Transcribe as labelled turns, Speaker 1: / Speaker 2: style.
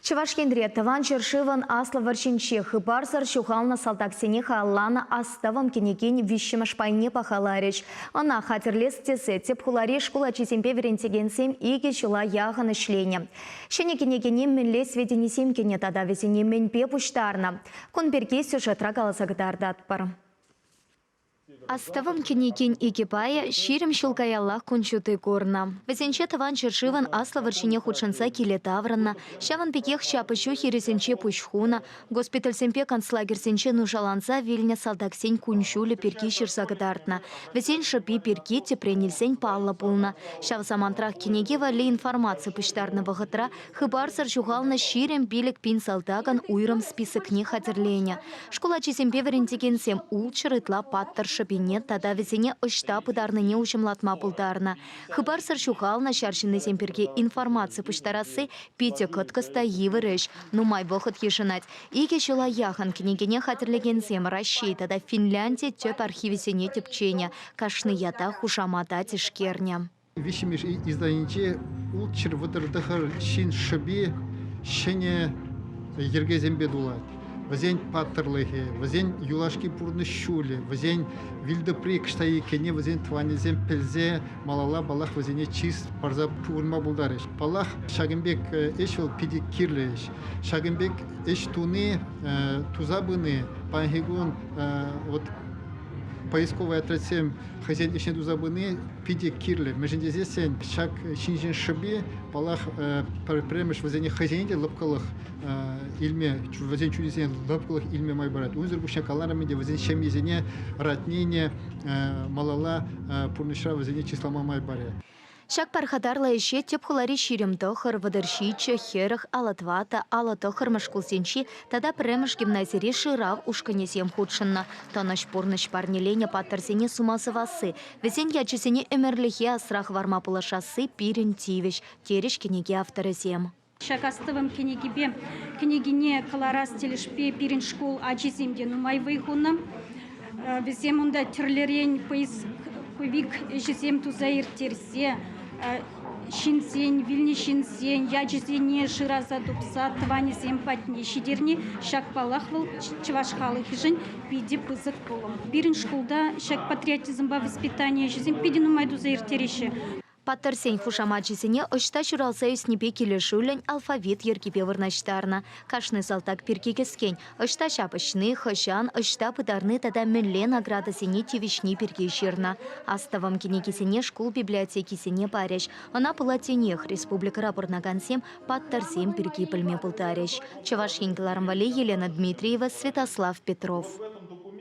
Speaker 1: Чавашкендре таван чершиван асла варчинче хыбарсар шухална салтаксене халлана аставам кенекень вишшимаш пайне пахаларич. Она хатерлес тесе тепхулари школа чиземпе верентегенсем иге чула яхан ишлене. Шене кенекенем менле сведенесем кене тада везене менпе пуштарна. Конперке сюжетра галасагдардат пар. Аставам кенекен экипая ширим шулкаяллах кунчуты корна. Везенче таван чершиван асла варчине худшанса киле тавранна, шаван пекех шапышу хиресенче пушхуна, госпиталь семпе концлагерсенче нушаланса вильня салдаксень кунчуле перки ширсагдартна. Везен шапи перки тепренельсень палла пулна. Шав самантрах кенеге вали информация пуштарна вахатра, хыбарсар шухална ширим билик пин салтаган уйрам список не хатерления. Школа чиземпе верентегенсем улчырытла паттар шапи. Нет, тогда везене ошта пударны не ушимлатма пулдарна. Хыбар саршухална шаршины семперге информация пуштарасы пите кыткаста йывырыш. Ну май вохот ешинать. Иге шула яхан княгине хатерлегенсем России, тогда Финляндия тёп архивесене тепченя. Кашны ята хушамата тишкерня.
Speaker 2: Вишимиш изданиче улчыр вытырдыхыр шин шыби шене ергезембе дулат. Вазень паттерлыхе, вазень юлашки пурны щуле, вазень вильдеприк штаи кене, вазень тванезем пельзе, малала балах вазене чист парза пурма булдарыш. Балах шагымбек эшвел пиди кирлеш, шагымбек эш туны тузабыны, пангигун вот поисковый отряд хозяин еще тузабыны пиди кирле. Между здесь шаг шинжин шаби, балах премеш вазене хозяине лапкалах ilme, вазен чудесен лапкалах ilme майбарат. Унзер бушня каларами, где вазен шемизене ратнение малала пурнышра вазене числама майбаре.
Speaker 1: Шак пархатарла еще тепхулари ширим тохар, вадарщича, херах, алатвата, алатохар машкулсенчи, тогда премеш гимназири ширав ушканесем худшинна. То наш порныш парнеленя паттарсене сумасывасы. Везен ячесене эмерлихе асрах варма пулашасы пирин тивиш, тереш кенеге авторезем.
Speaker 3: Шакастывым кенегине каларас телешпе пирин школ ачиземде нумай выйхунна. Везем унда терлерень поисковик жезем тузаир терсе. Шинсень, вильни шинсень, ячизене шираза дупса, тванезем патне шидерни, шак палахвал чавашхалы хижень, пиди пызык полом. Пирин школда шак патриотизм ба воспитание жезем пиди нумай тузаир тереше.
Speaker 1: Паттарсень хушамачисене ошта чуралса юснепе келешулень алфавит еркипе вырнаштарна. Кашны салтак перкекескен. Ошта шапышны, хошан, ошта пыдарны тада мелле награда сене тивишни перкеширна. Аставам кенекесене школ библиотекисене паряш. Она палатенех республика рапорнагансем паттарсем перки пыльме пултаряш. Чавашхинкаларам вали Елена Дмитриева, Святослав Петров.